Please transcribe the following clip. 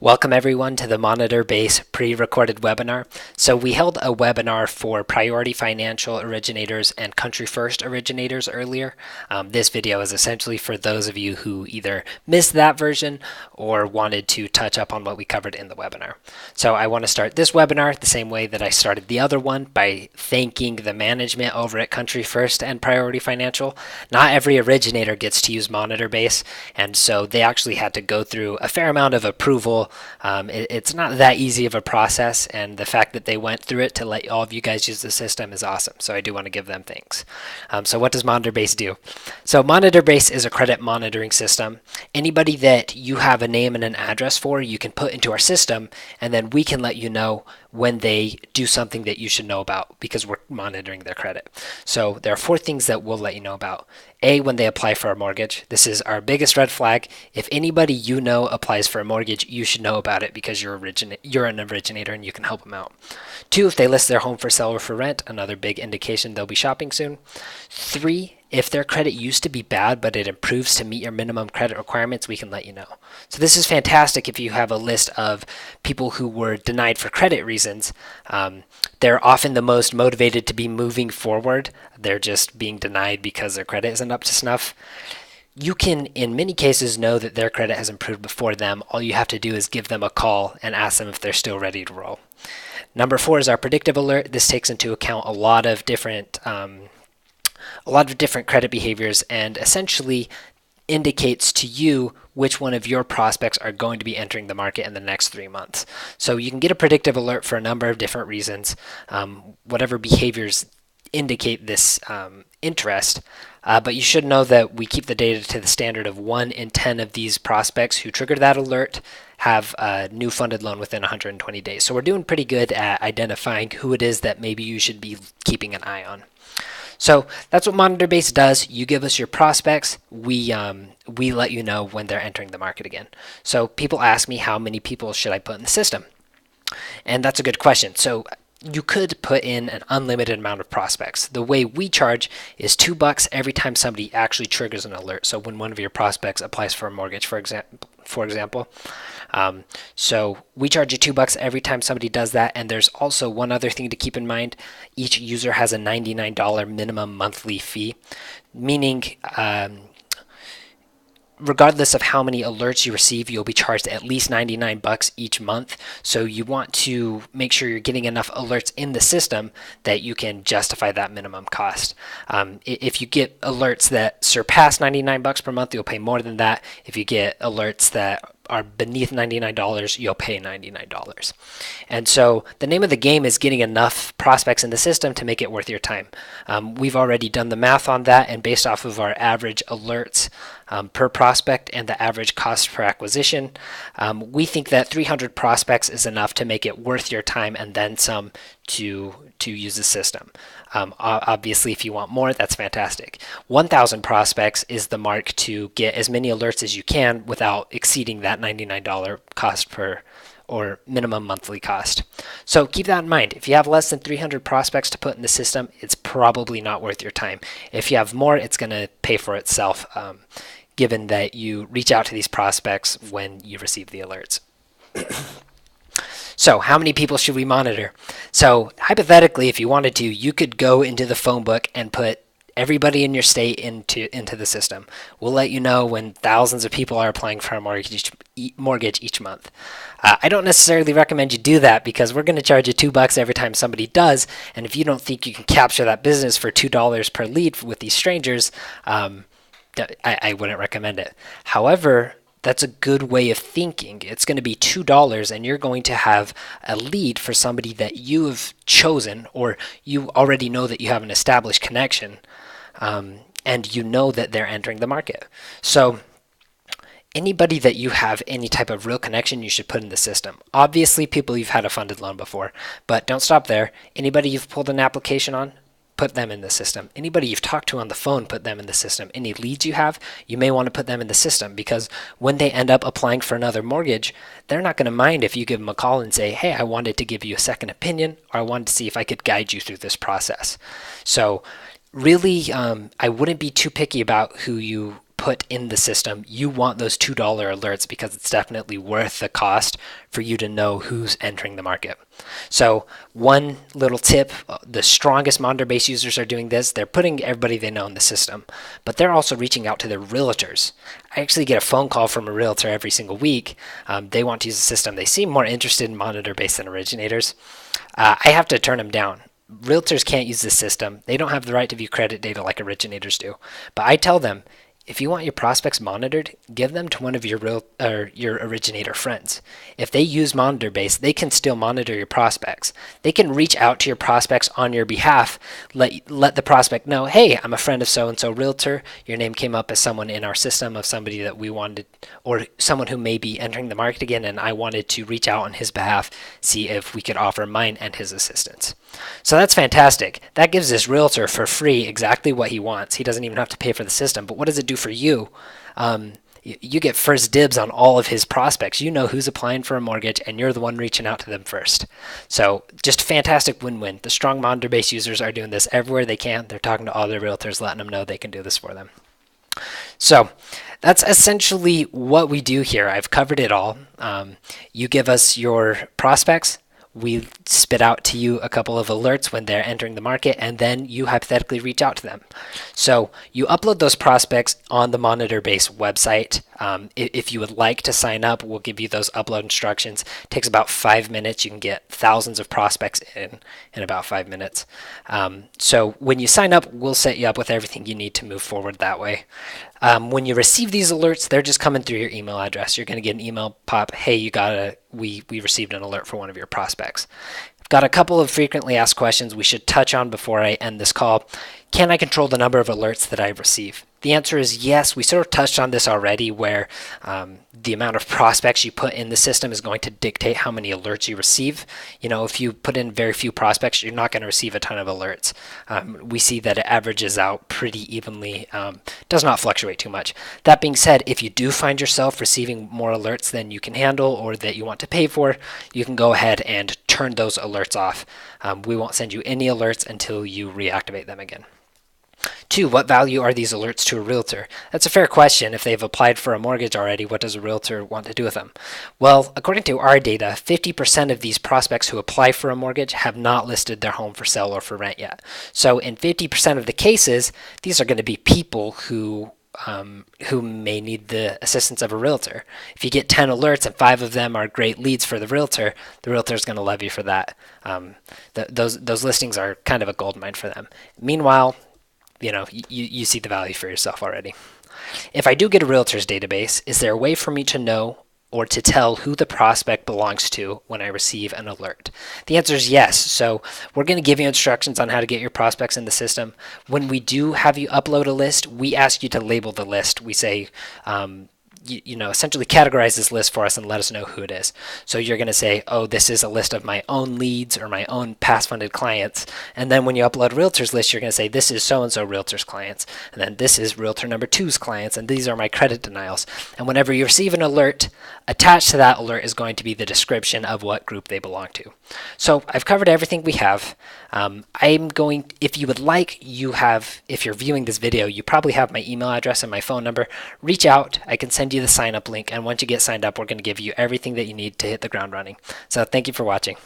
Welcome everyone to the MonitorBase pre-recorded webinar. So we held a webinar for Priority Financial originators and Country First originators earlier. This video is essentially for those of you who either missed that version or wanted to touch up on what we covered in the webinar. So I want to start this webinar the same way that I started the other one, by thanking the management over at Country First and Priority Financial. Not every originator gets to use MonitorBase, and so they actually had to go through a fair amount of approval. It's not that easy of a process, and the fact that they went through it to let all of you guys use the system is awesome. So I do want to give them thanks. So what does MonitorBase do? So MonitorBase is a credit monitoring system. Anybody that you have a name and an address for, you can put into our system, and then we can let you know when they do something that you should know about, because we're monitoring their credit. So there are 4 things that we'll let you know about. A, when they apply for a mortgage. This is our biggest red flag. If anybody you know applies for a mortgage, you should know about it because you're an originator and you can help them out. 2, if they list their home for sale or for rent, another big indication they'll be shopping soon. 3, if their credit used to be bad but it improves to meet your minimum credit requirements, we can let you know. So this is fantastic if you have a list of people who were denied for credit reasons. They're often the most motivated to be moving forward. They're just being denied because their credit isn't up to snuff. You can, in many cases, know that their credit has improved before them. All you have to do is give them a call and ask them if they're still ready to roll. Number 4 is our Predictive Alert. This takes into account a lot of different credit behaviors and essentially indicates to you which one of your prospects are going to be entering the market in the next 3 months. So you can get a predictive alert for a number of different reasons, whatever behaviors indicate this interest. But you should know that we keep the data to the standard of 1 in 10 of these prospects who trigger that alert have a new funded loan within 120 days. So we're doing pretty good at identifying who it is that maybe you should be keeping an eye on. So that's what MonitorBase does. You give us your prospects. We let you know when they're entering the market again. So people ask me, how many people should I put in the system? And that's a good question. So you could put in an unlimited amount of prospects. The way we charge is $2 every time somebody actually triggers an alert. So when one of your prospects applies for a mortgage, for example. So we charge you $2 every time somebody does that. And there's also one other thing to keep in mind. Each user has a $99 minimum monthly fee, meaning regardless of how many alerts you receive, you'll be charged at least $99 each month. So you want to make sure you're getting enough alerts in the system that you can justify that minimum cost. If you get alerts that surpass $99 per month, you'll pay more than that. If you get alerts that are beneath $99, you'll pay $99. And so the name of the game is getting enough prospects in the system to make it worth your time. We've already done the math on that, and based off of our average alerts per prospect and the average cost per acquisition, we think that 300 prospects is enough to make it worth your time and then some to use the system. Obviously, if you want more, that's fantastic. 1,000 prospects is the mark to get as many alerts as you can without exceeding that $99 cost per or minimum monthly cost. So keep that in mind. If you have less than 300 prospects to put in the system, it's probably not worth your time. If you have more, it's going to pay for itself, given that you reach out to these prospects when you receive the alerts. So how many people should we monitor? So hypothetically, if you wanted to, you could go into the phone book and put everybody in your state into the system. We'll let you know when thousands of people are applying for a mortgage each month. I don't necessarily recommend you do that because we're going to charge you $2 every time somebody does. And if you don't think you can capture that business for $2 per lead with these strangers, I wouldn't recommend it. However, that's a good way of thinking. It's going to be $2 and you're going to have a lead for somebody that you have chosen, or you already know that you have an established connection, and you know that they're entering the market. So anybody that you have any type of real connection, you should put in the system. Obviously, people you've had a funded loan before, but don't stop there. Anybody you've pulled an application on, put them in the system. Anybody you've talked to on the phone, put them in the system. Any leads you have, you may want to put them in the system, because when they end up applying for another mortgage, they're not going to mind if you give them a call and say, hey, I wanted to give you a second opinion, or I wanted to see if I could guide you through this process. So really, I wouldn't be too picky about who you put in the system, you want those $2 alerts because it's definitely worth the cost for you to know who's entering the market. So one little tip, the strongest MonitorBase users are doing this. They're putting everybody they know in the system, but they're also reaching out to their realtors. I actually get a phone call from a realtor every single week. They want to use the system. They seem more interested in MonitorBase than originators. I have to turn them down. Realtors can't use this system. They don't have the right to view credit data like originators do. But I tell them, if you want your prospects monitored, give them to one of your originator friends. If they use MonitorBase, they can still monitor your prospects. They can reach out to your prospects on your behalf, let the prospect know, hey, I'm a friend of so-and-so realtor. Your name came up as someone in our system of somebody that we wanted, or someone who may be entering the market again, and I wanted to reach out on his behalf, see if we could offer mine and his assistance. So that's fantastic. That gives this realtor for free exactly what he wants. He doesn't even have to pay for the system. But what does it do for you? You get first dibs on all of his prospects. You know who's applying for a mortgage, and you're the one reaching out to them first. So just fantastic win-win. The strong MonitorBase users are doing this everywhere they can. They're talking to all their realtors, letting them know they can do this for them. So that's essentially what we do here. I've covered it all. You give us your prospects. We spit out to you a couple of alerts when they're entering the market, and then you hypothetically reach out to them. So you upload those prospects on the MonitorBase website. If you would like to sign up, we'll give you those upload instructions. It takes about 5 minutes. You can get thousands of prospects in about 5 minutes. So when you sign up, we'll set you up with everything you need to move forward that way. When you receive these alerts, they're just coming through your email address. You're going to get an email pop, hey, we received an alert for one of your prospects. I've got a couple of frequently asked questions we should touch on before I end this call. Can I control the number of alerts that I receive? The answer is yes. We sort of touched on this already, where the amount of prospects you put in the system is going to dictate how many alerts you receive. You know, if you put in very few prospects, you're not going to receive a ton of alerts. We see that it averages out pretty evenly, does not fluctuate too much. That being said, if you do find yourself receiving more alerts than you can handle or that you want to pay for, you can go ahead and turn those alerts off. We won't send you any alerts until you reactivate them again. 2, what value are these alerts to a realtor? That's a fair question. If they've applied for a mortgage already, what does a realtor want to do with them? Well, according to our data, 50% of these prospects who apply for a mortgage have not listed their home for sale or for rent yet. So in 50% of the cases, these are going to be people who may need the assistance of a realtor. If you get 10 alerts and 5 of them are great leads for the realtor is going to love you for that. Those listings are kind of a goldmine for them. Meanwhile, you know, you see the value for yourself already. If I do get a realtor's database, is there a way for me to know or to tell who the prospect belongs to when I receive an alert? The answer is yes. So we're going to give you instructions on how to get your prospects in the system. When we do have you upload a list, we ask you to label the list. We say, essentially categorize this list for us and let us know who it is. So you're going to say, oh, this is a list of my own leads or my own past funded clients. And then when you upload a realtor's list, you're going to say, this is so-and-so realtor's clients. And then this is realtor number 2's clients. And these are my credit denials. And whenever you receive an alert, attached to that alert is going to be the description of what group they belong to. So I've covered everything we have. If you would like, if you're viewing this video, you probably have my email address and my phone number. Reach out. I can send you the sign up link. And once you get signed up, we're going to give you everything that you need to hit the ground running. So thank you for watching.